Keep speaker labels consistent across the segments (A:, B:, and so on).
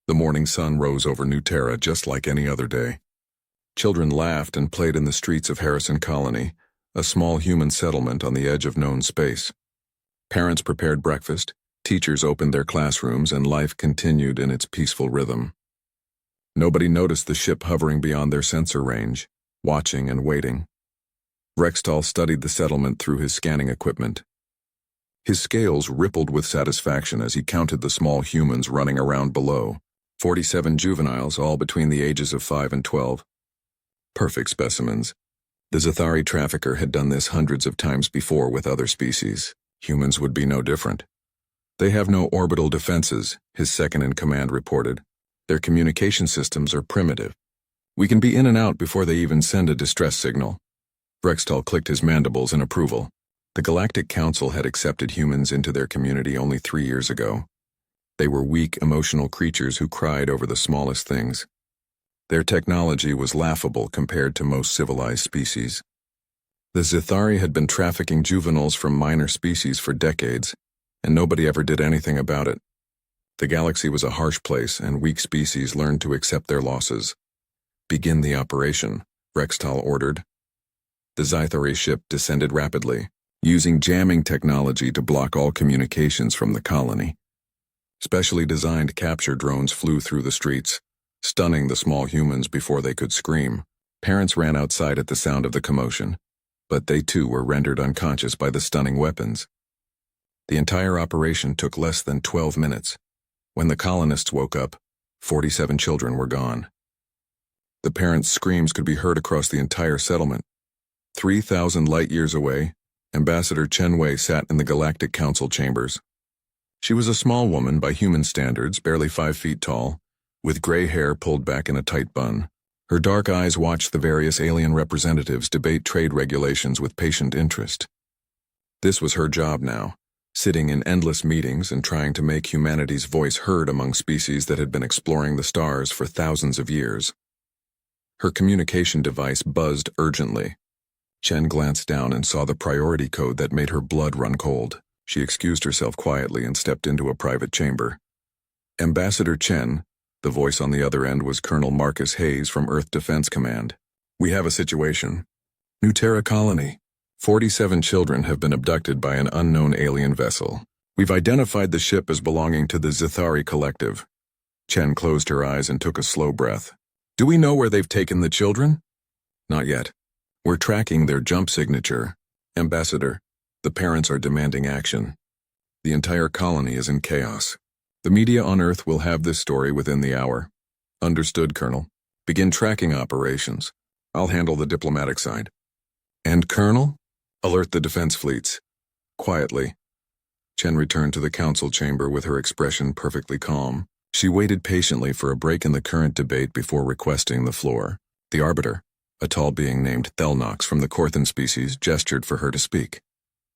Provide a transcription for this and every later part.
A: The morning sun rose over New Terra just like any other day. Children laughed and played in the streets of Harrison Colony, a small human settlement on the edge of known space. Parents prepared breakfast, teachers opened their classrooms, and life continued in its peaceful rhythm. Nobody noticed the ship hovering beyond their sensor range, watching and waiting. Rextal studied the settlement through his scanning equipment. His scales rippled with satisfaction as he counted the small humans running around below, 47 juveniles, all between the ages of 5 and 12. Perfect specimens. The Zithari trafficker had done this hundreds of times before with other species. Humans would be no different. They have no orbital defenses, his second-in-command reported. Their communication systems are primitive. We can be in and out before they even send a distress signal. Rextal clicked his mandibles in approval. The Galactic Council had accepted humans into their community only 3 years ago. They were weak, emotional creatures who cried over the smallest things. Their technology was laughable compared to most civilized species. The Zithari had been trafficking juveniles from minor species for decades, and nobody ever did anything about it. The galaxy was a harsh place, and weak species learned to accept their losses. "Begin the operation," Rextal ordered. The Zithari ship descended rapidly, using jamming technology to block all communications from the colony. Specially designed capture drones flew through the streets, stunning the small humans before they could scream. Parents ran outside at the sound of the commotion, but they too were rendered unconscious by the stunning weapons. The entire operation took less than 12 minutes. When the colonists woke up, 47 children were gone. The parents' screams could be heard across the entire settlement. 3,000 light-years away, Ambassador Chen Wei sat in the Galactic Council chambers. She was a small woman by human standards, barely 5 feet tall, with gray hair pulled back in a tight bun. Her dark eyes watched the various alien representatives debate trade regulations with patient interest. This was her job now, sitting in endless meetings and trying to make humanity's voice heard among species that had been exploring the stars for thousands of years. Her communication device buzzed urgently. Chen glanced down and saw the priority code that made her blood run cold. She excused herself quietly and stepped into a private chamber. "Ambassador Chen," the voice on the other end was Colonel Marcus Hayes from Earth Defense Command. "We have a situation. New Terra Colony. 47 children have been abducted by an unknown alien vessel. We've identified the ship as belonging to the Zithari Collective." Chen closed her eyes and took a slow breath. "Do we know where they've taken the children?" "Not yet. We're tracking their jump signature. Ambassador, the parents are demanding action. The entire colony is in chaos. The media on Earth will have this story within the hour." "Understood, Colonel. Begin tracking operations. I'll handle the diplomatic side." "And Colonel?" "Alert the defense fleets." Quietly, Chen returned to the council chamber with her expression perfectly calm. She waited patiently for a break in the current debate before requesting the floor. The arbiter, a tall being named Thelnox from the Corthan species, gestured for her to speak.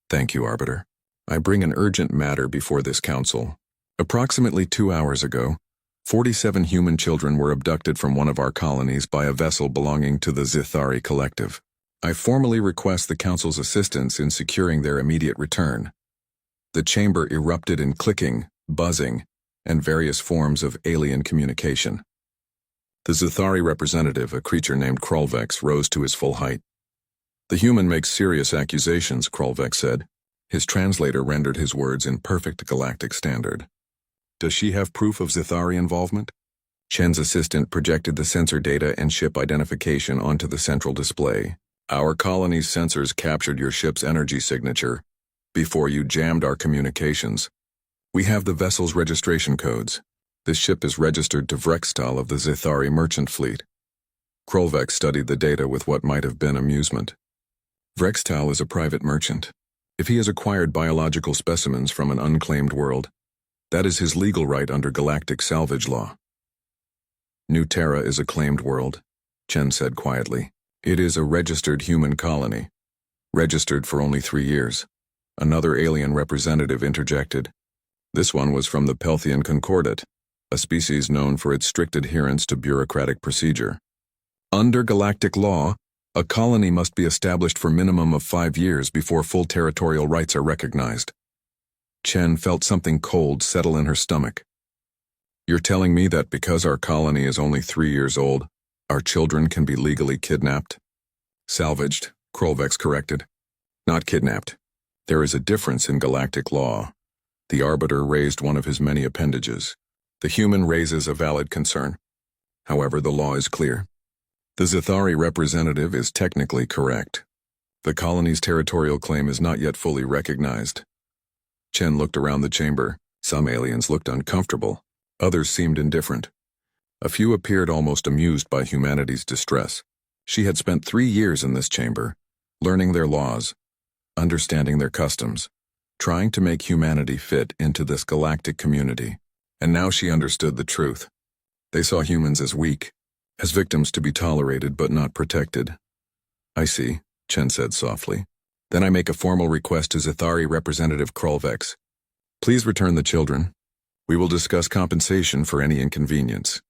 A: "Thank you, Arbiter. I bring an urgent matter before this council. Approximately 2 hours ago, 47 human children were abducted from one of our colonies by a vessel belonging to the Zithari Collective. I formally request the council's assistance in securing their immediate return." The chamber erupted in clicking, buzzing, and various forms of alien communication. The Zithari representative, a creature named Krolvex, rose to his full height. "The human makes serious accusations," Krolvex said. His translator rendered his words in perfect galactic standard. "Does she have proof of Zithari involvement?" Chen's assistant projected the sensor data and ship identification onto the central display. "Our colony's sensors captured your ship's energy signature before you jammed our communications. We have the vessel's registration codes. This ship is registered to Vrextal of the Zithari merchant fleet." Krolvex studied the data with what might have been amusement. "Vrextal is a private merchant. If he has acquired biological specimens from an unclaimed world, that is his legal right under galactic salvage law." "New Terra is a claimed world," Chen said quietly. "It is a registered human colony. Registered for only 3 years. Another alien representative interjected. "This one was from the Pelthian Concordat, a species known for its strict adherence to bureaucratic procedure. Under galactic law, a colony must be established for minimum of 5 years before full territorial rights are recognized." Chen felt something cold settle in her stomach. You're telling me that because our colony is only 3 years old, our children can be legally kidnapped? Salvaged, Krolvex corrected. Not kidnapped. There is a difference in galactic law. The Arbiter raised one of his many appendages. The human raises a valid concern. However, the law is clear. The Zithari representative is technically correct. The colony's territorial claim is not yet fully recognized. Chen looked around the chamber. Some aliens looked uncomfortable. Others seemed indifferent. A few appeared almost amused by humanity's distress. She had spent 3 years in this chamber, learning their laws, understanding their customs, trying to make humanity fit into this galactic community. And now she understood the truth. They saw humans as weak, as victims to be tolerated but not protected. I see, Chen said softly. Then I make a formal request to Zithari Representative Krolvex. Please return the children. We will discuss compensation for any inconvenience.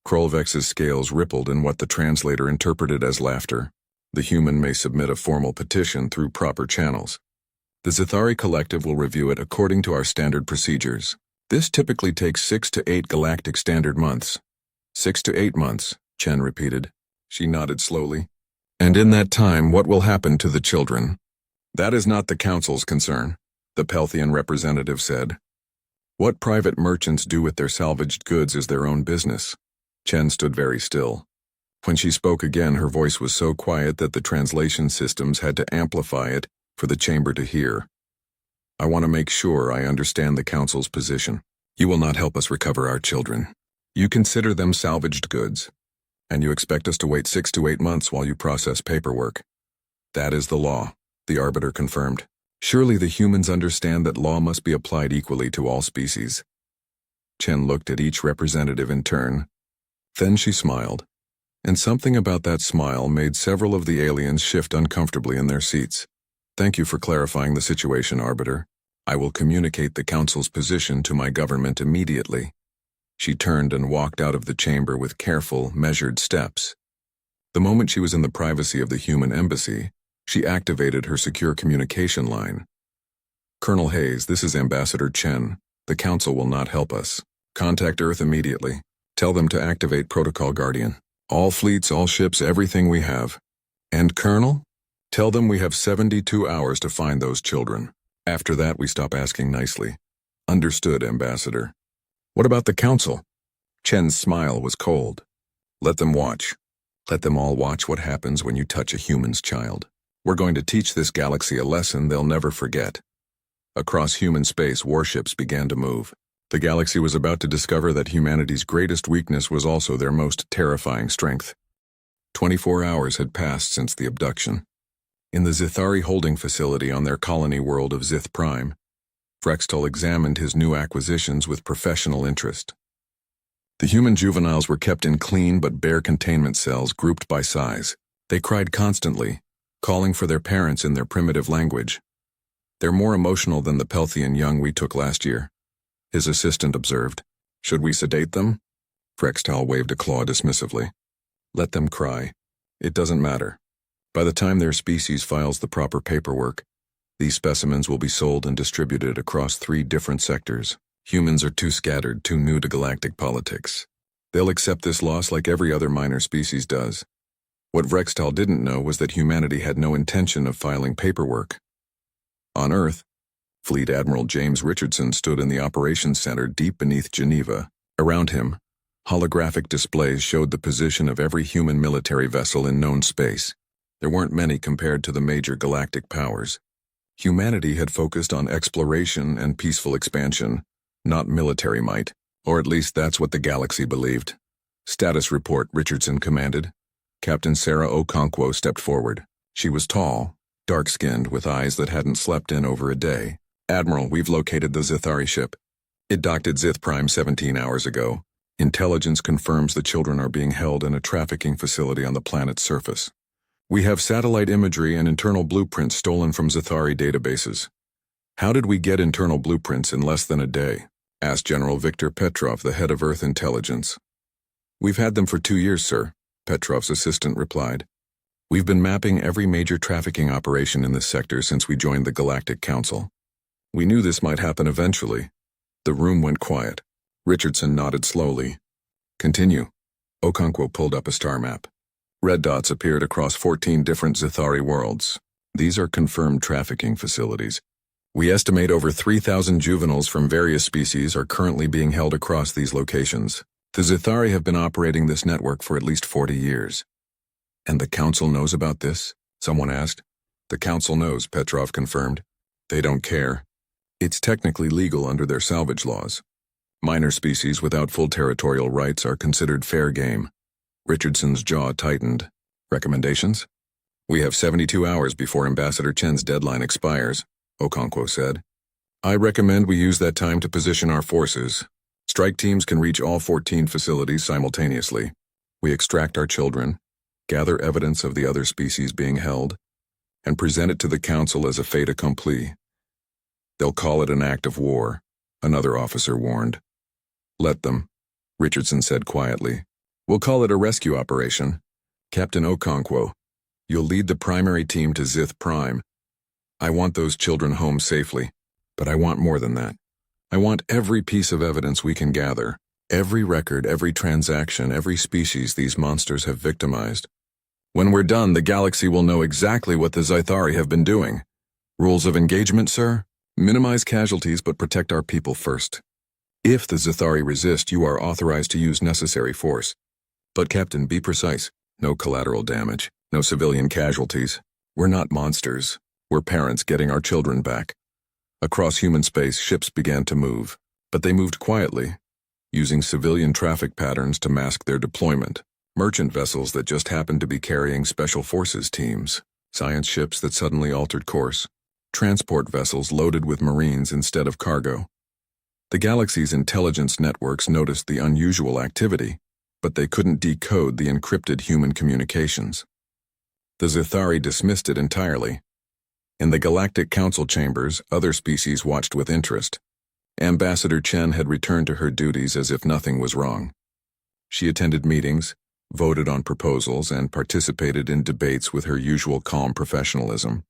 A: Krolvex's scales rippled in what the translator interpreted as laughter. The human may submit a formal petition through proper channels. The Zithari Collective will review it according to our standard procedures. This typically takes 6 to 8 galactic standard months. 6 to 8 months, Chen repeated. She nodded slowly. And in that time, what will happen to the children? That is not the Council's concern, the Pelthian representative said. What private merchants do with their salvaged goods is their own business. Chen stood very still. When she spoke again, her voice was so quiet that the translation systems had to amplify it for the chamber to hear. I want to make sure I understand the Council's position. You will not help us recover our children. You consider them salvaged goods, and you expect us to wait 6 to 8 months while you process paperwork. That is the law, the Arbiter confirmed. Surely the humans understand that law must be applied equally to all species. Chen looked at each representative in turn. Then she smiled, and something about that smile made several of the aliens shift uncomfortably in their seats. Thank you for clarifying the situation, Arbiter. I will communicate the Council's position to my government immediately. She turned and walked out of the chamber with careful, measured steps. The moment she was in the privacy of the human embassy, she activated her secure communication line. Colonel Hayes, this is Ambassador Chen. The Council will not help us. Contact Earth immediately. Tell them to activate Protocol Guardian. All fleets, all ships, everything we have. And Colonel? Tell them we have 72 hours to find those children. After that, we stop asking nicely. Understood, Ambassador. What about the Council? Chen's smile was cold. Let them watch. Let them all watch what happens when you touch a human's child. We're going to teach this galaxy a lesson they'll never forget. Across human space, warships began to move. The galaxy was about to discover that humanity's greatest weakness was also their most terrifying strength. 24 hours had passed since the abduction. In the Zithari holding facility on their colony world of Zith Prime, Frextal examined his new acquisitions with professional interest. The human juveniles were kept in clean but bare containment cells grouped by size. They cried constantly, calling for their parents in their primitive language. They're more emotional than the Pelthian young we took last year, his assistant observed. Should we sedate them? Frextal waved a claw dismissively. Let them cry. It doesn't matter. By the time their species files the proper paperwork, these specimens will be sold and distributed across 3 different sectors. Humans are too scattered, too new to galactic politics. They'll accept this loss like every other minor species does. What Vrextal didn't know was that humanity had no intention of filing paperwork. On Earth, Fleet Admiral James Richardson stood in the operations center deep beneath Geneva. Around him, holographic displays showed the position of every human military vessel in known space. There weren't many compared to the major galactic powers. Humanity had focused on exploration and peaceful expansion, not military might, or at least that's what the galaxy believed. Status report, Richardson commanded. Captain Sarah Okonkwo stepped forward. She was tall, dark-skinned, with eyes that hadn't slept in over a day. Admiral, we've located the Zithari ship. It docked at Zith Prime 17 hours ago. Intelligence confirms the children are being held in a trafficking facility on the planet's surface. We have satellite imagery and internal blueprints stolen from Zithari databases. How did we get internal blueprints in less than a day? Asked General Viktor Petrov, the head of Earth Intelligence. We've had them for 2 years, sir, Petrov's assistant replied. We've been mapping every major trafficking operation in this sector since we joined the Galactic Council. We knew this might happen eventually. The room went quiet. Richardson nodded slowly. Continue. Okonkwo pulled up a star map. Red dots appeared across 14 different Zithari worlds. These are confirmed trafficking facilities. We estimate over 3,000 juveniles from various species are currently being held across these locations. The Zithari have been operating this network for at least 40 years. And the Council knows about this? Someone asked. The Council knows, Petrov confirmed. They don't care. It's technically legal under their salvage laws. Minor species without full territorial rights are considered fair game. Richardson's jaw tightened. Recommendations? We have 72 hours before Ambassador Chen's deadline expires, Okonkwo said. I recommend we use that time to position our forces. Strike teams can reach all 14 facilities simultaneously. We extract our children, gather evidence of the other species being held, and present it to the Council as a fait accompli. They'll call it an act of war, another officer warned. Let them, Richardson said quietly. We'll call it a rescue operation. Captain Okonkwo, you'll lead the primary team to Zith Prime. I want those children home safely, but I want more than that. I want every piece of evidence we can gather, every record, every transaction, every species these monsters have victimized. When we're done, the galaxy will know exactly what the Zithari have been doing. Rules of engagement, sir? Minimize casualties but protect our people first. If the Zithari resist, you are authorized to use necessary force. But Captain, be precise. No collateral damage, no civilian casualties. We're not monsters. We're parents getting our children back. Across human space, ships began to move, but they moved quietly, using civilian traffic patterns to mask their deployment. Merchant vessels that just happened to be carrying special forces teams, science ships that suddenly altered course, transport vessels loaded with Marines instead of cargo. The galaxy's intelligence networks noticed the unusual activity, but they couldn't decode the encrypted human communications. The Zithari dismissed it entirely. In the Galactic Council chambers, other species watched with interest. Ambassador Chen had returned to her duties as if nothing was wrong. She attended meetings, voted on proposals, and participated in debates with her usual calm professionalism.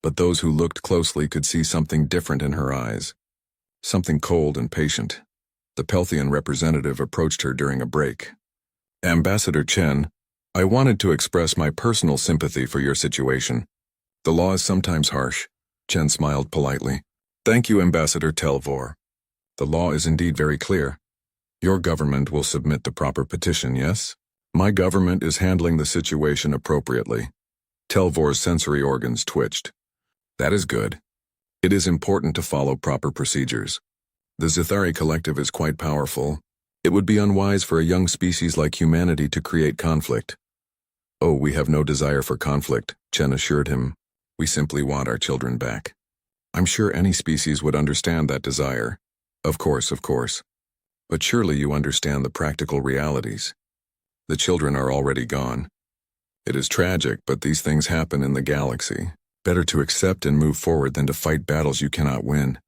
A: But those who looked closely could see something different in her eyes, something cold and patient. The Pelthian representative approached her during a break. Ambassador Chen, I wanted to express my personal sympathy for your situation. The law is sometimes harsh. Chen smiled politely. Thank you, Ambassador Telvor. The law is indeed very clear. Your government will submit the proper petition, yes? My government is handling the situation appropriately. Telvor's sensory organs twitched. That is good. It is important to follow proper procedures. The Zithari collective is quite powerful. It would be unwise for a young species like humanity to create conflict. Oh, we have no desire for conflict, Chen assured him. We simply want our children back. I'm sure any species would understand that desire. Of course. But surely you understand the practical realities. The children are already gone. It is tragic, but these things happen in the galaxy. Better to accept and move forward than to fight battles you cannot win.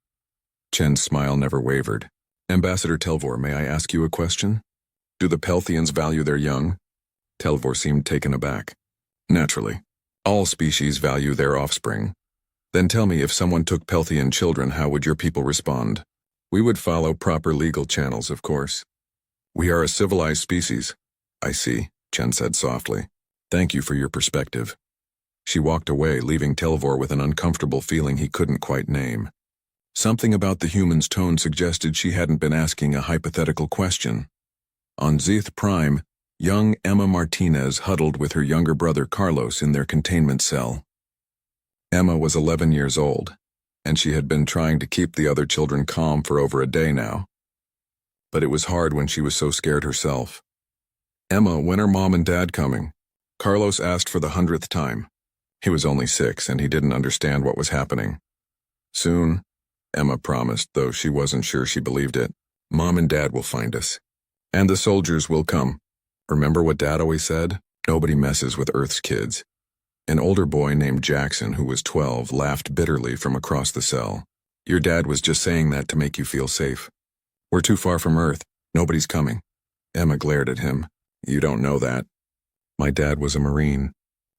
A: Chen's smile never wavered. Ambassador Telvor, may I ask you a question? Do the Pelthians value their young? Telvor seemed taken aback. Naturally. All species value their offspring. Then tell me, if someone took Pelthian children, how would your people respond? We would follow proper legal channels, of course. We are a civilized species. I see, Chen said softly. Thank you for your perspective. She walked away, leaving Telvor with an uncomfortable feeling he couldn't quite name. Something about the human's tone suggested she hadn't been asking a hypothetical question. On Zith Prime, young Emma Martinez huddled with her younger brother Carlos in their containment cell. Emma was 11 years old, and she had been trying to keep the other children calm for over a day now. But it was hard when she was so scared herself. Emma, when are Mom and Dad coming? Carlos asked for the 100th time. He was only 6, and he didn't understand what was happening. Soon, Emma promised, though she wasn't sure she believed it. Mom and Dad will find us. And the soldiers will come. Remember what Dad always said? Nobody messes with Earth's kids. An older boy named Jackson, who was 12, laughed bitterly from across the cell. Your dad was just saying that to make you feel safe. We're too far from Earth. Nobody's coming. Emma glared at him. You don't know that. My dad was a Marine.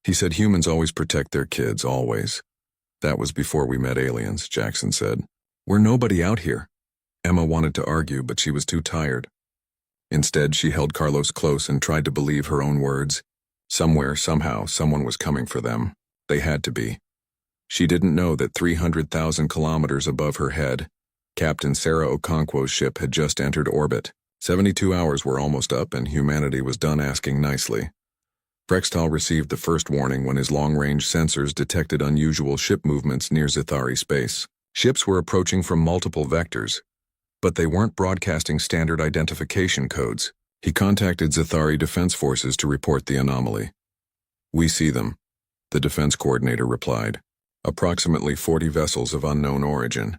A: He said humans always protect their kids, always. That was before we met aliens, Jackson said. We're nobody out here. Emma wanted to argue, but she was too tired. Instead, she held Carlos close and tried to believe her own words. Somewhere, somehow, someone was coming for them. They had to be. She didn't know that 300,000 kilometers above her head, Captain Sarah Okonkwo's ship had just entered orbit. 72 hours were almost up and humanity was done asking nicely. Vrextal received the first warning when his long-range sensors detected unusual ship movements near Scifi space. Ships were approaching from multiple vectors, but they weren't broadcasting standard identification codes. He contacted Scifi Defense Forces to report the anomaly. "We see them," the defense coordinator replied. "Approximately 40 vessels of unknown origin.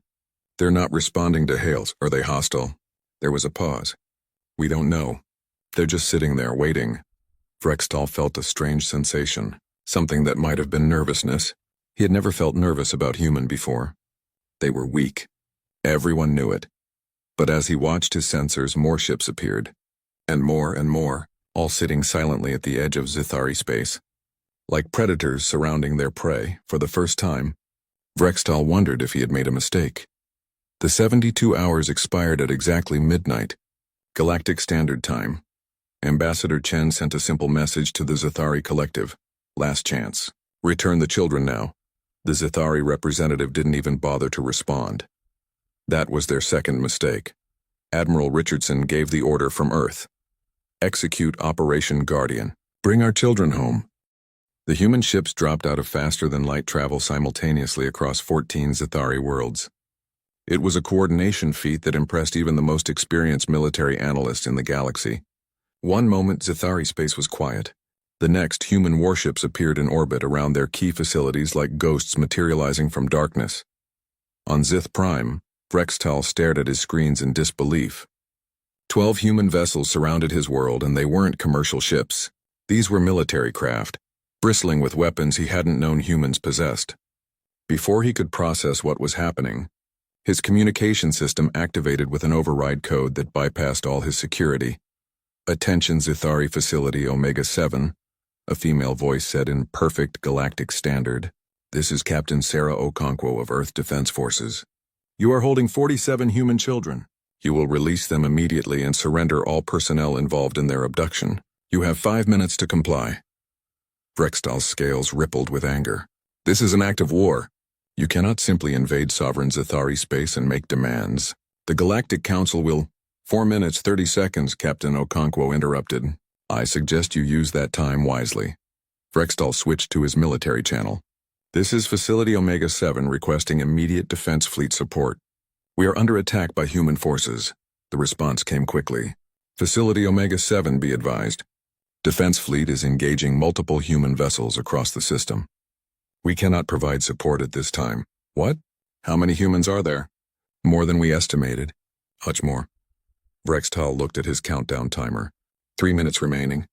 A: They're not responding to hails. Are they hostile?" There was a pause. "We don't know. They're just sitting there, waiting." Vrextal felt a strange sensation, something that might have been nervousness. He had never felt nervous about human before. They were weak. Everyone knew it. But as he watched his sensors, more ships appeared. And more, all sitting silently at the edge of Scifi space. Like predators surrounding their prey. For the first time, Vrextal wondered if he had made a mistake. The 72 hours expired at exactly midnight, Galactic Standard Time. Ambassador Chen sent a simple message to the Scifi collective. "Last chance. Return the children now." The Scifi representative didn't even bother to respond. That was their second mistake. Admiral Richardson gave the order from Earth. "Execute Operation Guardian. Bring our children home." The human ships dropped out of faster-than-light travel simultaneously across 14 Scifi worlds. It was a coordination feat that impressed even the most experienced military analyst in the galaxy. One moment Scifi space was quiet. The next, human warships appeared in orbit around their key facilities like ghosts materializing from darkness. On Zith Prime, Vrextal stared at his screens in disbelief. 12 human vessels surrounded his world, and they weren't commercial ships. These were military craft, bristling with weapons he hadn't known humans possessed. Before he could process what was happening, his communication system activated with an override code that bypassed all his security. "Attention Scifi Facility Omega-7, a female voice said in perfect galactic standard. "This is Captain Sarah Okonkwo of Earth Defense Forces. You are holding 47 human children. You will release them immediately and surrender all personnel involved in their abduction. You have 5 minutes to comply." Vrextal's scales rippled with anger. "This is an act of war. You cannot simply invade sovereign Scifi space and make demands. The Galactic Council will—" 4 minutes, 30 seconds, Captain Okonkwo interrupted. "I suggest you use that time wisely." Vrextal switched to his military channel. "This is Facility Omega-7 requesting immediate Defense Fleet support. We are under attack by human forces." The response came quickly. "Facility Omega-7, be advised. Defense Fleet is engaging multiple human vessels across the system. We cannot provide support at this time." "What? How many humans are there?" "More than we estimated. Much more." Vrextal looked at his countdown timer. 3 minutes remaining.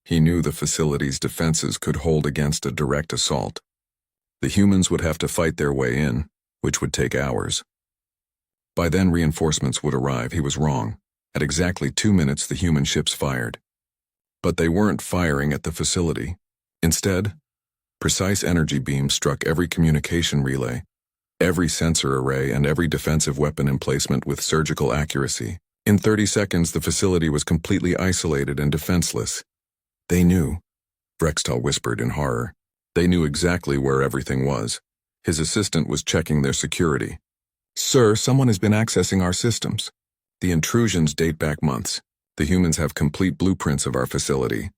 A: He knew the facility's defenses could hold against a direct assault. The humans would have to fight their way in, which would take hours. By then reinforcements would arrive. He was wrong. At exactly 2 minutes the human ships fired. But they weren't firing at the facility. Instead, precise energy beams struck every communication relay, every sensor array, and every defensive weapon emplacement with surgical accuracy. In 30 seconds, the facility was completely isolated and defenseless. "They knew," Vrextal whispered in horror. "They knew exactly where everything was." His assistant was checking their security. "Sir, someone has been accessing our systems. The intrusions date back months. The humans have complete blueprints of our facility."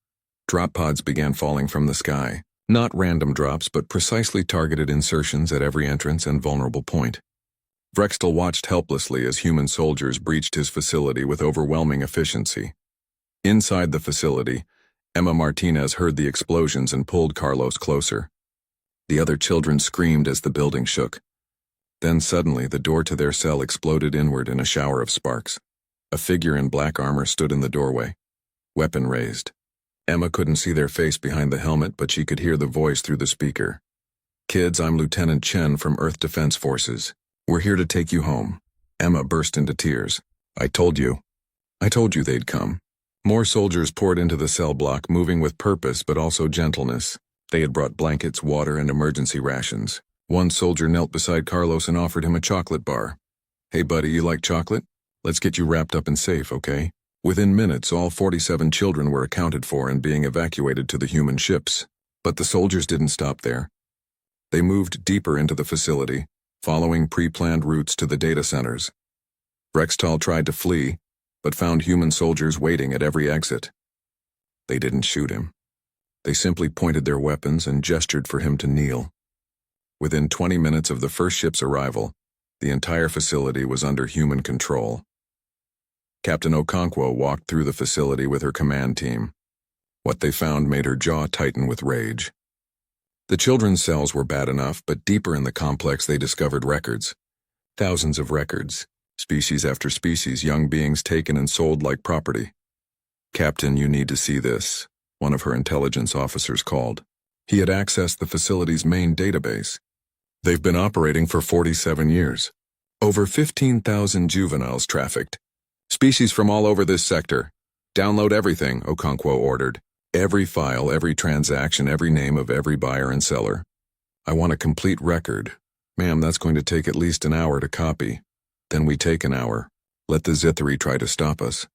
A: Drop pods began falling from the sky. Not random drops, but precisely targeted insertions at every entrance and vulnerable point. Vrextal watched helplessly as human soldiers breached his facility with overwhelming efficiency. Inside the facility, Emma Martinez heard the explosions and pulled Carlos closer. The other children screamed as the building shook. Then suddenly, the door to their cell exploded inward in a shower of sparks. A figure in black armor stood in the doorway, weapon raised. Emma couldn't see their face behind the helmet, but she could hear the voice through the speaker. "Kids, I'm Lieutenant Chen from Earth Defense Forces. We're here to take you home." Emma burst into tears. I told you they'd come." More soldiers poured into the cell block, moving with purpose but also gentleness. They had brought blankets, water, and emergency rations. One soldier knelt beside Carlos and offered him a chocolate bar. Hey buddy, you like chocolate? Let's get you wrapped up and safe, okay? Within minutes, all 47 children were accounted for and being evacuated to the human ships. But the soldiers didn't stop there. They moved deeper into the facility, following pre-planned routes to the data centers. Rextal tried to flee, but found human soldiers waiting at every exit. They didn't shoot him. They simply pointed their weapons and gestured for him to kneel. Within 20 minutes of the first ship's arrival, the entire facility was under human control. Captain Okonkwo walked through the facility with her command team. What they found made her jaw tighten with rage. The children's cells were bad enough, but deeper in the complex they discovered records. Thousands of records, species after species, young beings taken and sold like property. "Captain, you need to see this," one of her intelligence officers called. He had accessed the facility's main database. They've been operating for 47 years. Over 15,000 juveniles trafficked. Species from all over this sector. "Download everything," Okonkwo ordered. "Every file, every transaction, every name of every buyer and seller. I want a complete record. Ma'am, that's going to take at least an hour to copy. Then we take an hour. Let the Zithari try to stop us."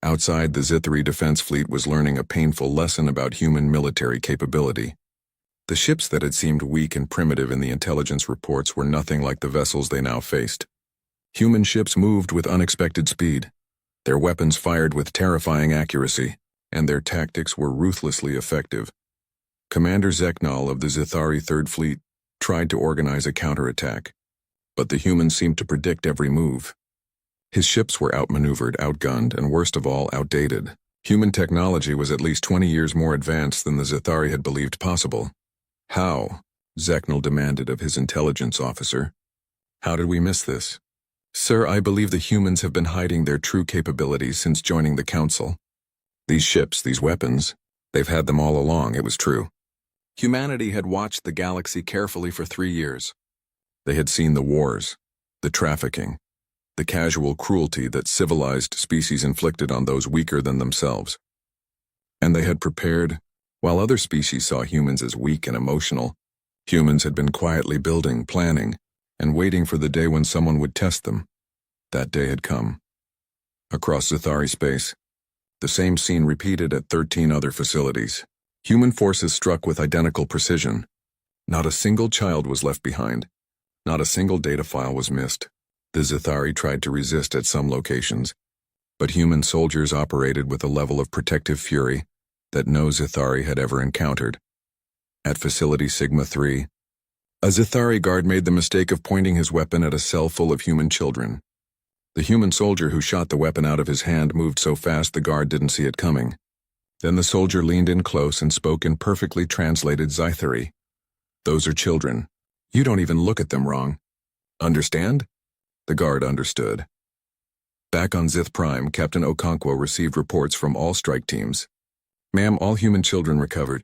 A: Outside, the Zithari defense fleet was learning a painful lesson about human military capability. The ships that had seemed weak and primitive in the intelligence reports were nothing like the vessels they now faced. Human ships moved with unexpected speed. Their weapons fired with terrifying accuracy, and their tactics were ruthlessly effective. Commander Zeknal of the Zithari Third Fleet tried to organize a counterattack, but the humans seemed to predict every move. His ships were outmaneuvered, outgunned, and worst of all, outdated. Human technology was at least 20 years more advanced than the Zithari had believed possible. "How?" Zeknal demanded of his intelligence officer. "How did we miss this?" "Sir, I believe the humans have been hiding their true capabilities since joining the Council. These ships, these weapons, they've had them all along, it was true. Humanity had watched the galaxy carefully for 3 years. They had seen the wars, the trafficking, the casual cruelty that civilized species inflicted on those weaker than themselves. And they had prepared. While other species saw humans as weak and emotional, humans had been quietly building, planning, and waiting for the day when someone would test them. That day had come. Across Zithari space, the same scene repeated at 13 other facilities. Human forces struck with identical precision. Not a single child was left behind. Not a single data file was missed. The Zithari tried to resist at some locations, but human soldiers operated with a level of protective fury that no Zithari had ever encountered. At Facility Sigma 3, a Zithari guard made the mistake of pointing his weapon at a cell full of human children. The human soldier who shot the weapon out of his hand moved so fast the guard didn't see it coming. Then the soldier leaned in close and spoke in perfectly translated Zithari. "Those are children. You don't even look at them wrong. Understand?" The guard understood. Back on Zith Prime, Captain Okonkwo received reports from all strike teams. "Ma'am, all human children recovered.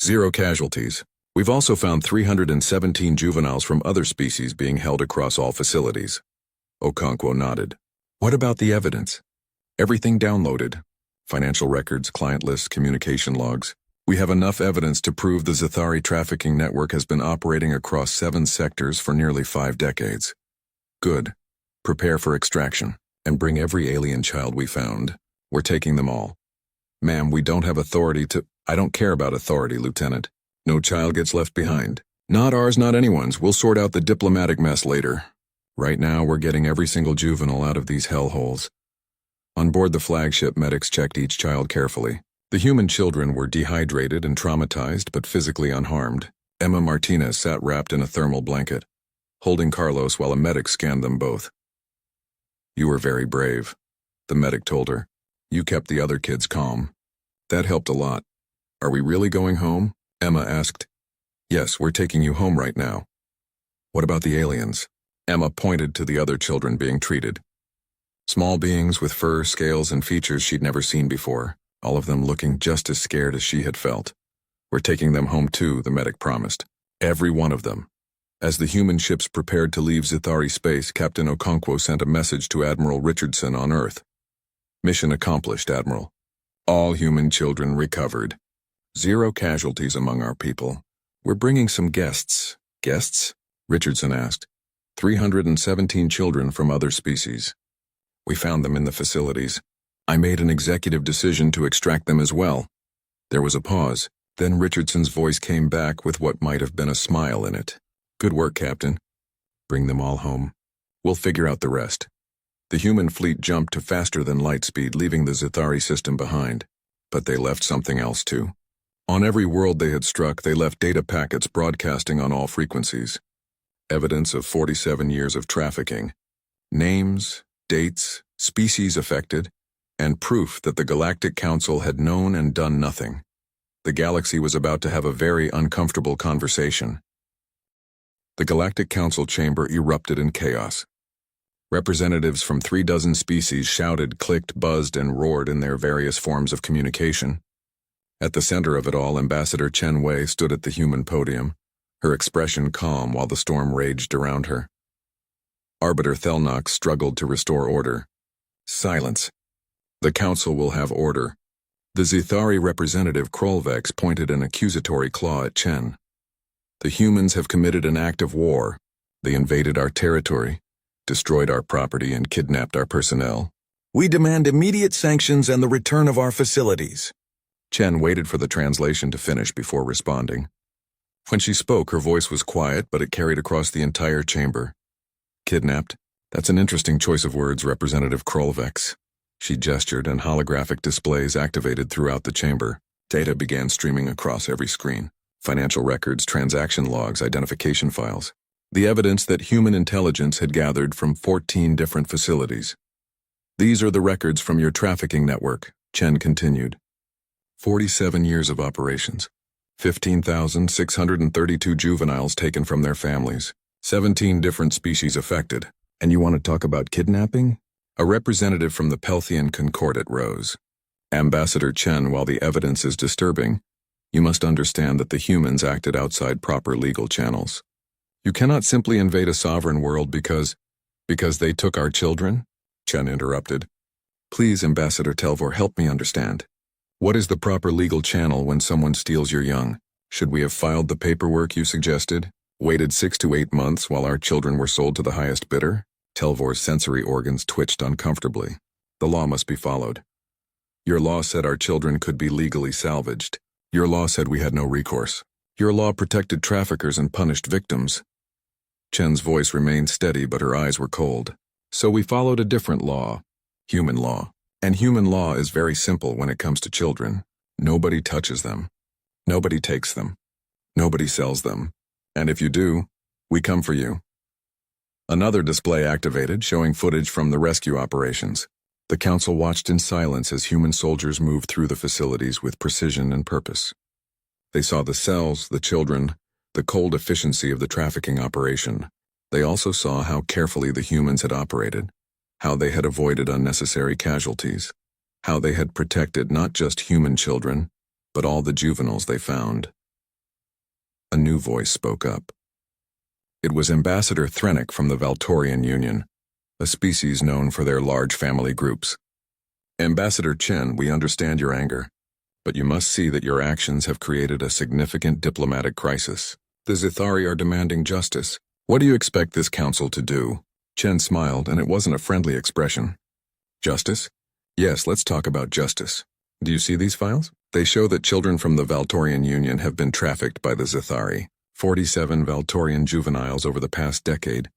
A: 0 casualties. We've also found 317 juveniles from other species being held across all facilities." Okonkwo nodded. "What about the evidence?" "Everything downloaded. Financial records, client lists, communication logs. We have enough evidence to prove the Zithari trafficking network has been operating across 7 sectors for nearly 5 decades. Good. Prepare for extraction, and bring every alien child we found. We're taking them all." "Ma'am, we don't have authority to—" "I don't care about authority, Lieutenant. No child gets left behind. Not ours, not anyone's. We'll sort out the diplomatic mess later. Right now, we're getting every single juvenile out of these hellholes." On board the flagship, medics checked each child carefully. The human children were dehydrated and traumatized, but physically unharmed. Emma Martinez sat wrapped in a thermal blanket, holding Carlos while a medic scanned them both. "You were very brave," the medic told her. "You kept the other kids calm. That helped a lot." "Are we really going home?" Emma asked. "Yes, we're taking you home right now." "What about the aliens?" Emma pointed to the other children being treated. Small beings with fur, scales, and features she'd never seen before, all of them looking just as scared as she had felt. "We're taking them home too," the medic promised. "Every one of them." As the human ships prepared to leave Zithari space, Captain Okonkwo sent a message to Admiral Richardson on Earth. "Mission accomplished, Admiral. All human children recovered. 0 casualties among our people. We're bringing some guests." "Guests?" Richardson asked. 317 children from other species. We found them in the facilities. I made an executive decision to extract them as well. There was a pause. Then Richardson's voice came back with what might have been a smile in it. Good work, Captain. Bring them all home. We'll figure out the rest. The human fleet jumped to faster than light speed, leaving the Zithari system behind. But they left something else too. On every world they had struck, they left data packets broadcasting on all frequencies. Evidence of 47 years of trafficking. Names, dates, species affected, and proof that the Galactic Council had known and done nothing. The galaxy was about to have a very uncomfortable conversation. The Galactic Council chamber erupted in chaos. Representatives from 36 species shouted, clicked, buzzed, and roared in their various forms of communication. At the center of it all, Ambassador Chen Wei stood at the human podium, her expression calm while the storm raged around her. Arbiter Thelnox struggled to restore order. Silence. The Council will have order. The Zithari representative Krolvex pointed an accusatory claw at Chen. The humans have committed an act of war. They invaded our territory, destroyed our property, and kidnapped our personnel. We demand immediate sanctions and the return of our facilities. Chen waited for the translation to finish before responding. When she spoke, her voice was quiet, but it carried across the entire chamber. Kidnapped? That's an interesting choice of words, Representative Krolvex. She gestured, and holographic displays activated throughout the chamber. Data began streaming across every screen. Financial records, transaction logs, identification files. The evidence that human intelligence had gathered from 14 different facilities. These are the records from your trafficking network, Chen continued. 47 years of operations. 15,632 juveniles taken from their families. 17 different species affected. And you want to talk about kidnapping? A representative from the Pelthian Concordat rose. Ambassador Chen, while the evidence is disturbing, you must understand that the humans acted outside proper legal channels. You cannot simply invade a sovereign world because they took our children? Chen interrupted. Please, Ambassador Telvor, help me understand. What is the proper legal channel when someone steals your young? Should we have filed the paperwork you suggested? Waited 6 to 8 months while our children were sold to the highest bidder? Telvor's sensory organs twitched uncomfortably. The law must be followed. Your law said our children could be legally salvaged. Your law said we had no recourse. Your law protected traffickers and punished victims. Chen's voice remained steady, but her eyes were cold. So we followed a different law. Human law. And human law is very simple when it comes to children. Nobody touches them. Nobody takes them. Nobody sells them. And if you do, we come for you. Another display activated, showing footage from the rescue operations. The Council watched in silence as human soldiers moved through the facilities with precision and purpose. They saw the cells, the children, the cold efficiency of the trafficking operation. They also saw how carefully the humans had operated, how they had avoided unnecessary casualties, how they had protected not just human children, but all the juveniles they found. A new voice spoke up. It was Ambassador Thrennick from the Valtorian Union, a species known for their large family groups. Ambassador Chen, we understand your anger, but you must see that your actions have created a significant diplomatic crisis. The Zithari are demanding justice. What do you expect this council to do? Chen smiled, and it wasn't a friendly expression. Justice? Yes, let's talk about justice. Do you see these files? They show that children from the Valtorian Union have been trafficked by the Zithari. 47 Valtorian juveniles over the past decade.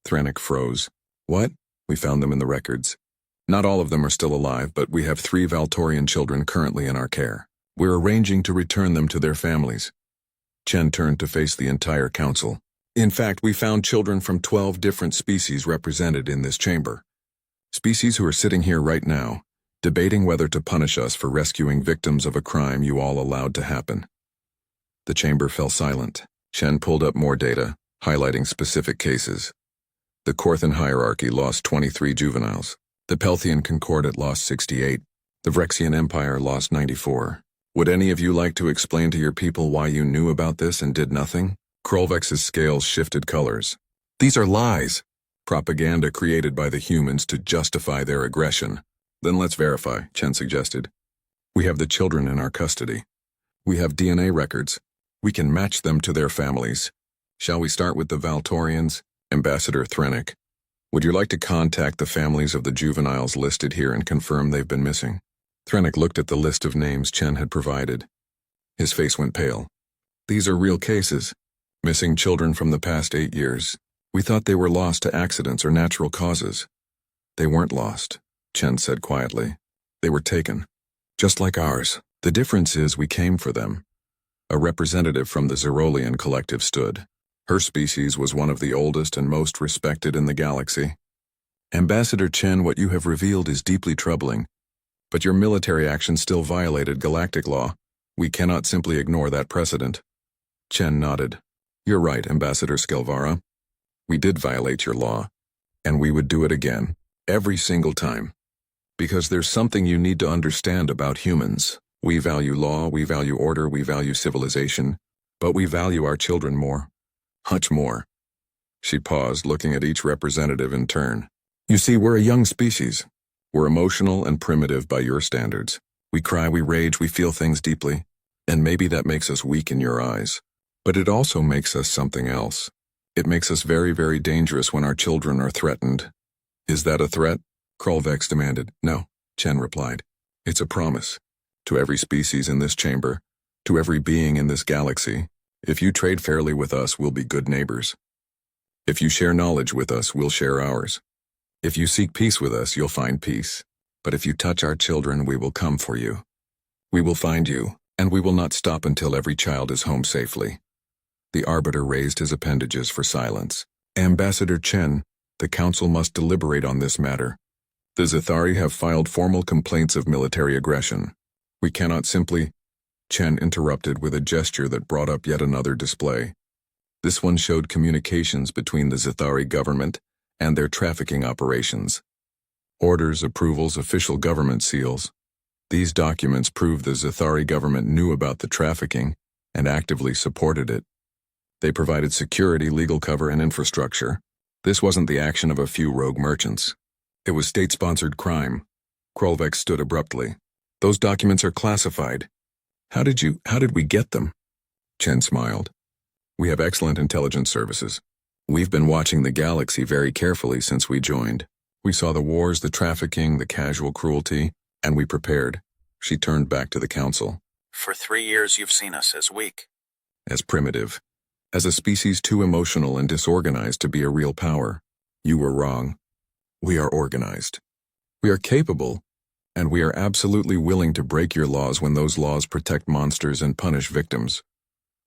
A: Thrennick froze. What? We found them in the records. Not all of them are still alive, but we have 3 Valtorian children currently in our care. We're arranging to return them to their families. Chen turned to face the entire council. In fact, we found children from 12 different species represented in this chamber. Species who are sitting here right now, debating whether to punish us for rescuing victims of a crime you all allowed to happen. The chamber fell silent. Chen pulled up more data, highlighting specific cases. The Korthan hierarchy lost 23 juveniles. The Pelthian Concordat lost 68. The Vrexian Empire lost 94. Would any of you like to explain to your people why you knew about this and did nothing? Krolvex's scales shifted colors. These are lies. Propaganda created by the humans to justify their aggression. Then let's verify, Chen suggested. We have the children in our custody. We have DNA records. We can match them to their families. Shall we start with the Valtorians? Ambassador Thrennick, would you like to contact the families of the juveniles listed here and confirm they've been missing? Thrennick looked at the list of names Chen had provided. His face went pale. These are real cases. Missing children from the past 8 years. We thought they were lost to accidents or natural causes. They weren't lost, Chen said quietly. They were taken. Just like ours. The difference is we came for them. A representative from the Zerolian collective stood. Her species was one of the oldest and most respected in the galaxy. Ambassador Chen, what you have revealed is deeply troubling. But your military action still violated galactic law. We cannot simply ignore that precedent. Chen nodded. You're right, Ambassador Skelvara. We did violate your law. And we would do it again. Every single time. Because there's something you need to understand about humans. We value law, we value order, we value civilization. But we value our children more. Much more. She paused, looking at each representative in turn. You see, we're a young species. We're emotional and primitive by your standards. We cry, we rage, we feel things deeply. And maybe that makes us weak in your eyes. But it also makes us something else. It makes us very, very dangerous when our children are threatened. Is that a threat? Krolvex demanded. No, Chen replied. It's a promise. To every species in this chamber, to every being in this galaxy, if you trade fairly with us, we'll be good neighbors. If you share knowledge with us, we'll share ours. If you seek peace with us, you'll find peace. But if you touch our children, we will come for you. We will find you, and we will not stop until every child is home safely. The Arbiter raised his appendages for silence. Ambassador Chen, the Council must deliberate on this matter. The Zithari have filed formal complaints of military aggression. We cannot simply... Chen interrupted with a gesture that brought up yet another display. This one showed communications between the Zithari government and their trafficking operations. Orders, approvals, official government seals. These documents prove the Zithari government knew about the trafficking and actively supported it. They provided security, legal cover, and infrastructure. This wasn't the action of a few rogue merchants. It was state-sponsored crime. Krolvex stood abruptly. Those documents are classified. How did we get them? Chen smiled. We have excellent intelligence services. We've been watching the galaxy very carefully since we joined. We saw the wars, the trafficking, the casual cruelty, and we prepared. She turned back to the Council.
B: For 3 years you've seen us as weak.
A: As primitive. As a species too emotional and disorganized to be a real power. You were wrong. We are organized. We are capable, and we are absolutely willing to break your laws when those laws protect monsters and punish victims.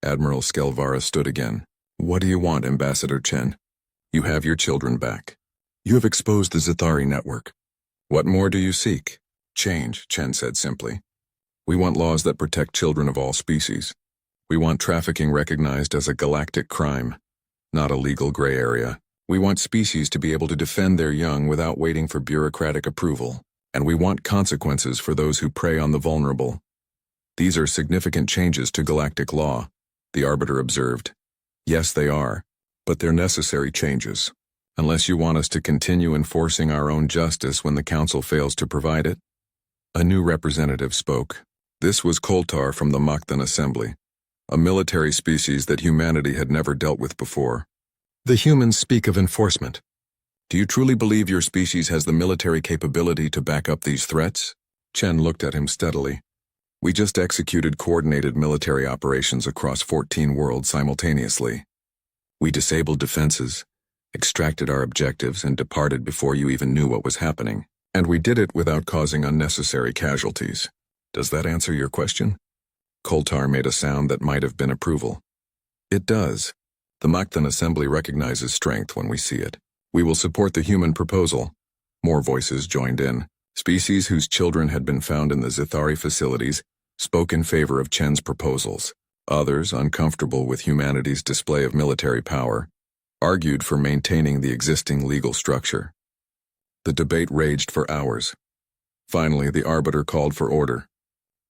A: Admiral Skelvara stood again. What do you want, Ambassador Chen? You have your children back. You have exposed the Zithari network. What more do you seek? Change, Chen said simply. We want laws that protect children of all species. We want trafficking recognized as a galactic crime, not a legal gray area. We want species to be able to defend their young without waiting for bureaucratic approval. And we want consequences for those who prey on the vulnerable. These are significant changes to galactic law, the Arbiter observed. Yes, they are, but they're necessary changes. Unless you want us to continue enforcing our own justice when the Council fails to provide it. A new representative spoke. This was Koltar from the Makthan Assembly, a military species that humanity had never dealt with before. The humans speak of enforcement. Do you truly believe your species has the military capability to back up these threats? Chen looked at him steadily. We just executed coordinated military operations across 14 worlds simultaneously. We disabled defenses, extracted our objectives, and departed before you even knew what was happening. And we did it without causing unnecessary casualties. Does that answer your question? Koltar made a sound that might have been approval. It does. The Makthan Assembly recognizes strength when we see it. We will support the human proposal. More voices joined in. Species whose children had been found in the Zithari facilities spoke in favor of Chen's proposals. Others, uncomfortable with humanity's display of military power, argued for maintaining the existing legal structure. The debate raged for hours. Finally, the Arbiter called for order.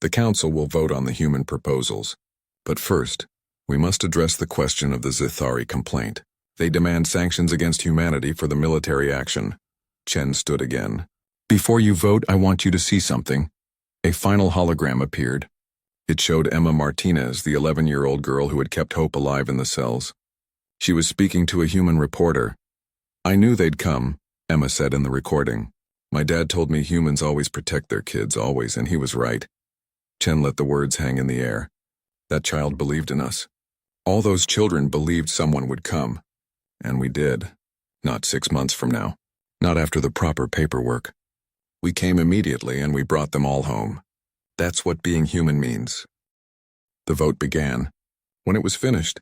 A: The Council will vote on the human proposals. But first, we must address the question of the Zithari complaint. They demand sanctions against humanity for the military action. Chen stood again. Before you vote, I want you to see something. A final hologram appeared. It showed Emma Martinez, the 11-year-old girl who had kept hope alive in the cells. She was speaking to a human reporter, I knew they'd come, Emma said in the recording. My dad told me humans always protect their kids, always, and he was right. Chen let the words hang in the air. That child believed in us. All those children believed someone would come. And we did. Not 6 months from now. Not after the proper paperwork. We came immediately and we brought them all home. That's what being human means. The vote began. When it was finished,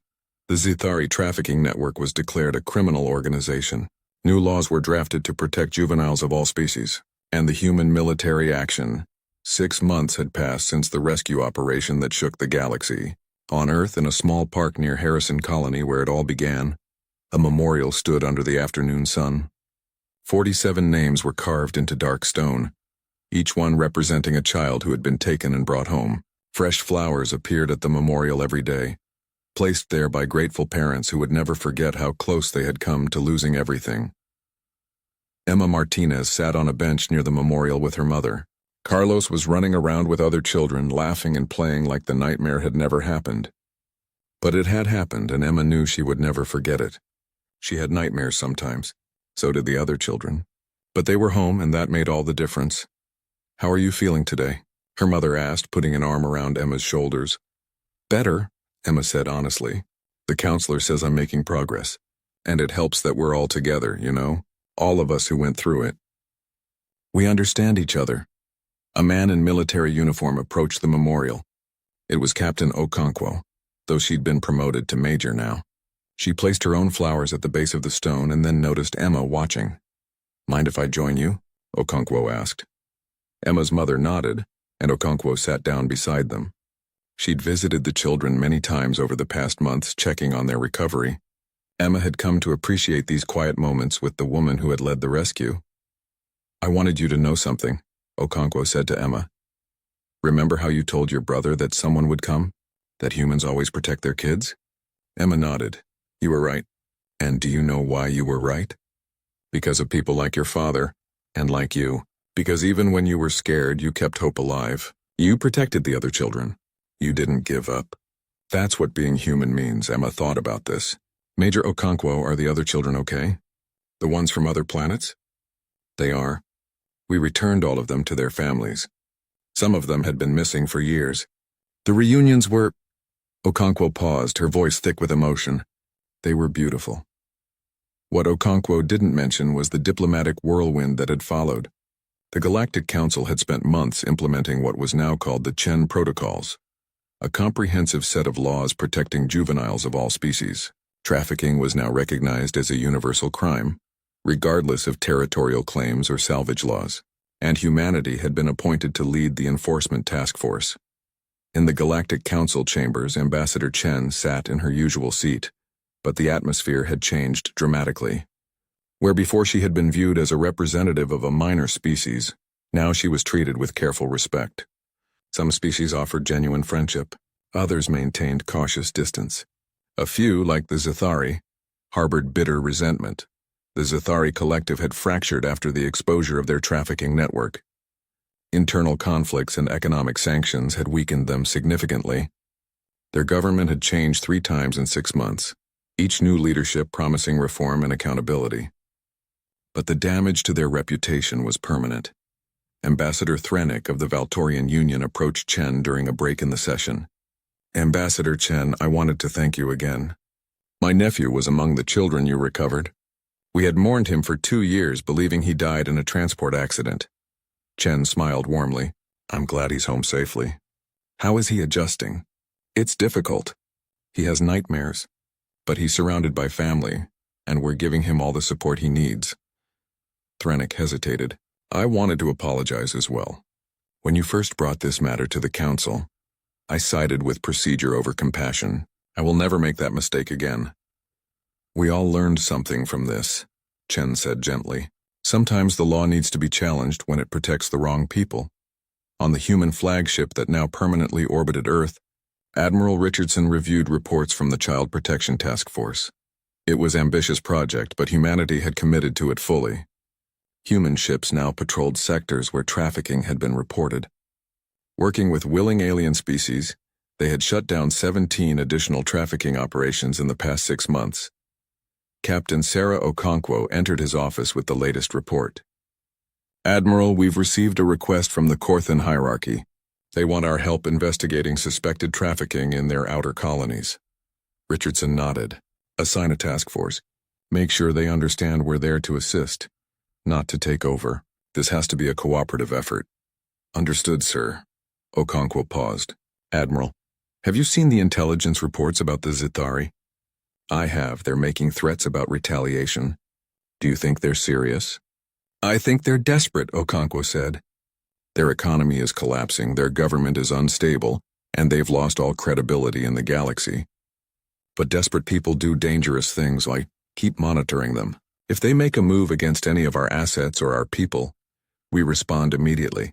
A: the Zithari trafficking network was declared a criminal organization. New laws were drafted to protect juveniles of all species, and the human military action. 6 months had passed since the rescue operation that shook the galaxy. On Earth, in a small park near Harrison Colony where it all began, a memorial stood under the afternoon sun. 47 names were carved into dark stone, each one representing a child who had been taken and brought home. Fresh flowers appeared at the memorial every day, placed there by grateful parents who would never forget how close they had come to losing everything. Emma Martinez sat on a bench near the memorial with her mother. Carlos was running around with other children, laughing and playing like the nightmare had never happened. But it had happened, and Emma knew she would never forget it. She had nightmares sometimes. So did the other children. But they were home, and that made all the difference. How are you feeling today? Her mother asked, putting an arm around Emma's shoulders. Better, Emma said honestly. The counselor says I'm making progress. And it helps that we're all together, you know? All of us who went through it. We understand each other. A man in military uniform approached the memorial. It was Captain Okonkwo, though she'd been promoted to major now. She placed her own flowers at the base of the stone and then noticed Emma watching. Mind if I join you? Okonkwo asked. Emma's mother nodded, and Okonkwo sat down beside them. She'd visited the children many times over the past months, checking on their recovery. Emma had come to appreciate these quiet moments with the woman who had led the rescue. I wanted you to know something, Okonkwo said to Emma. Remember how you told your brother that someone would come? That humans always protect their kids? Emma nodded. You were right. And do you know why you were right? Because of people like your father, and like you. Because even when you were scared, you kept hope alive. You protected the other children. You didn't give up. That's what being human means. Emma thought about this. Major Okonkwo, are the other children okay? The ones from other planets? They are. We returned all of them to their families. Some of them had been missing for years. The reunions were... Okonkwo paused, her voice thick with emotion. They were beautiful. What Okonkwo didn't mention was the diplomatic whirlwind that had followed. The Galactic Council had spent months implementing what was now called the Chen Protocols, a comprehensive set of laws protecting juveniles of all species. Trafficking was now recognized as a universal crime, regardless of territorial claims or salvage laws, and humanity had been appointed to lead the enforcement task force. In the Galactic Council chambers, Ambassador Chen sat in her usual seat, but the atmosphere had changed dramatically. Where before she had been viewed as a representative of a minor species, now she was treated with careful respect. Some species offered genuine friendship, others maintained cautious distance. A few, like the Zithari, harbored bitter resentment. The Zithari collective had fractured after the exposure of their trafficking network. Internal conflicts and economic sanctions had weakened them significantly. Their government had changed 3 times in 6 months, each new leadership promising reform and accountability. But the damage to their reputation was permanent. Ambassador Threnik of the Valtorian Union approached Chen during a break in the session. Ambassador Chen, I wanted to thank you again. My nephew was among the children you recovered. We had mourned him for 2 years, believing he died in a transport accident. Chen smiled warmly. I'm glad he's home safely. How is he adjusting? It's difficult. He has nightmares. But he's surrounded by family, and we're giving him all the support he needs. Threnik hesitated. I wanted to apologize as well. When you first brought this matter to the council, I sided with procedure over compassion. I will never make that mistake again. We all learned something from this, Chen said gently. Sometimes the law needs to be challenged when it protects the wrong people. On the human flagship that now permanently orbited Earth, Admiral Richardson reviewed reports from the Child Protection Task Force. It was an ambitious project, but humanity had committed to it fully. Human ships now patrolled sectors where trafficking had been reported. Working with willing alien species, they had shut down 17 additional trafficking operations in the past 6 months. Captain Sarah Okonkwo entered his office with the latest report. "Admiral, we've received a request from the Korthan hierarchy. They want our help investigating suspected trafficking in their outer colonies." Richardson nodded. "Assign a task force. Make sure they understand we're there to assist, not to take over. This has to be a cooperative effort." "Understood, sir." Okonkwo paused. "Admiral, have you seen the intelligence reports about the Zithari?" "I have. They're making threats about retaliation. Do you think they're serious?" "I think they're desperate," Okonkwo said. "Their economy is collapsing, their government is unstable, and they've lost all credibility in the galaxy. But desperate people do dangerous things like keep monitoring them. If they make a move against any of our assets or our people, we respond immediately."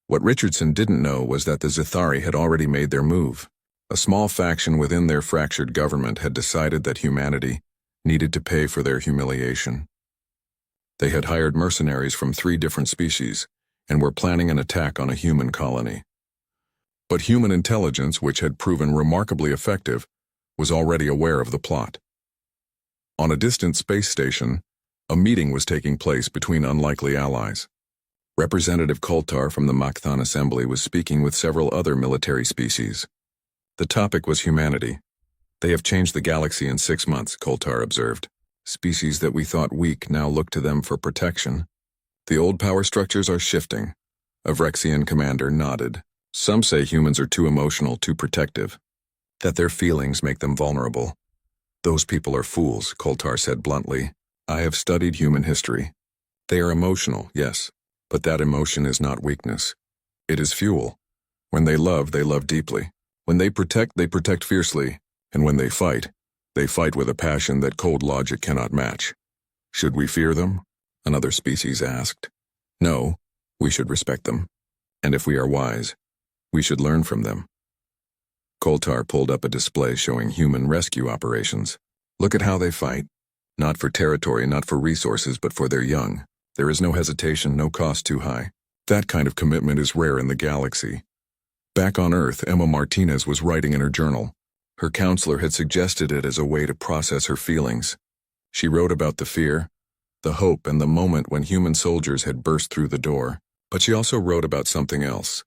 A: What Richardson didn't know was that the Zithari had already made their move. A small faction within their fractured government had decided that humanity needed to pay for their humiliation. They had hired mercenaries from 3 different species and were planning an attack on a human colony. But human intelligence, which had proven remarkably effective, was already aware of the plot. On a distant space station, a meeting was taking place between unlikely allies. Representative Koltar from the Makthan Assembly was speaking with several other military species. The topic was humanity. "They have changed the galaxy in 6 months," Koltar observed. "Species that we thought weak now look to them for protection. The old power structures are shifting." A Vrexian commander nodded. "Some say humans are too emotional, too protective, that their feelings make them vulnerable." "Those people are fools," Koltar said bluntly. "I have studied human history. They are emotional, yes, but that emotion is not weakness. It is fuel. When they love deeply. When they protect fiercely, and when they fight with a passion that cold logic cannot match." "Should we fear them?" another species asked. "No, we should respect them. And if we are wise, we should learn from them." Koltar pulled up a display showing human rescue operations. "Look at how they fight. Not for territory, not for resources, but for their young. There is no hesitation, no cost too high. That kind of commitment is rare in the galaxy." Back on Earth, Emma Martinez was writing in her journal. Her counselor had suggested it as a way to process her feelings. She wrote about the fear, the hope, and the moment when human soldiers had burst through the door. But she also wrote about something else.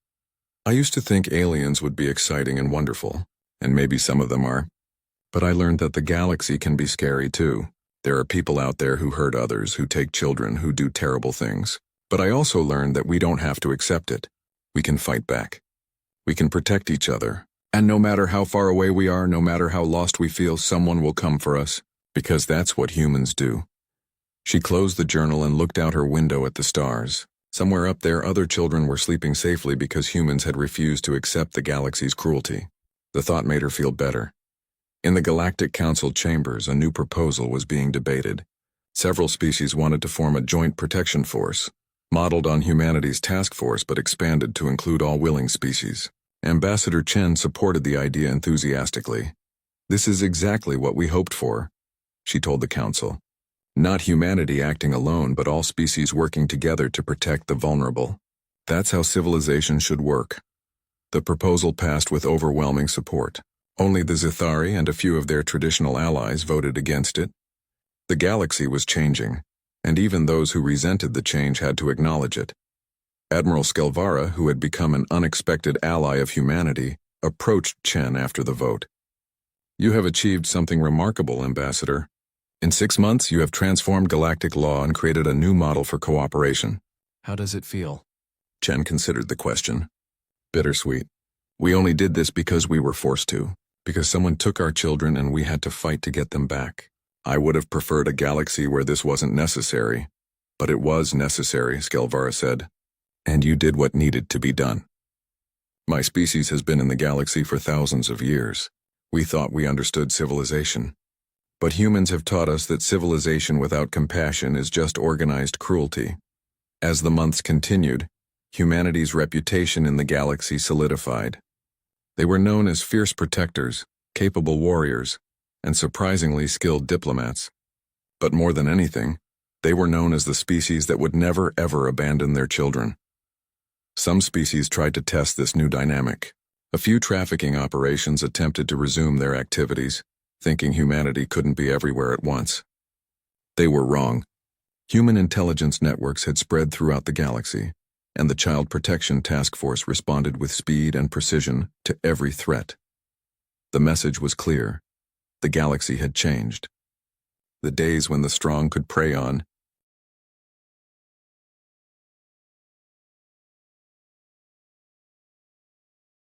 A: "I used to think aliens would be exciting and wonderful, and maybe some of them are. But I learned that the galaxy can be scary too. There are people out there who hurt others, who take children, who do terrible things. But I also learned that we don't have to accept it. We can fight back. We can protect each other. And no matter how far away we are, no matter how lost we feel, someone will come for us, because that's what humans do." She closed the journal and looked out her window at the stars. Somewhere up there, other children were sleeping safely because humans had refused to accept the galaxy's cruelty. The thought made her feel better. In the Galactic Council chambers, a new proposal was being debated. Several species wanted to form a joint protection force, modeled on humanity's task force but expanded to include all willing species. Ambassador Chen supported the idea enthusiastically. "This is exactly what we hoped for," she told the council. "Not humanity acting alone, but all species working together to protect the vulnerable. That's how civilization should work." The proposal passed with overwhelming support. Only the Zithari and a few of their traditional allies voted against it. The galaxy was changing, and even those who resented the change had to acknowledge it. Admiral Skelvara, who had become an unexpected ally of humanity, approached Chen after the vote. "You have achieved something remarkable, Ambassador. In 6 months, you have transformed galactic law and created a new model for cooperation. How does it feel?" Chen considered the question. "Bittersweet. We only did this because we were forced to, because someone took our children and we had to fight to get them back. I would have preferred a galaxy where this wasn't necessary. But it was necessary," Skelvara said. "And you did what needed to be done. My species has been in the galaxy for thousands of years. We thought we understood civilization. But humans have taught us that civilization without compassion is just organized cruelty." As the months continued, humanity's reputation in the galaxy solidified. They were known as fierce protectors, capable warriors, and surprisingly skilled diplomats. But more than anything, they were known as the species that would never ever abandon their children. Some species tried to test this new dynamic. A few trafficking operations attempted to resume their activities, thinking humanity couldn't be everywhere at once. They were wrong. Human intelligence networks had spread throughout the galaxy, and the Child Protection Task Force responded with speed and precision to every threat. The message was clear. The galaxy had changed. The days when the strong could prey on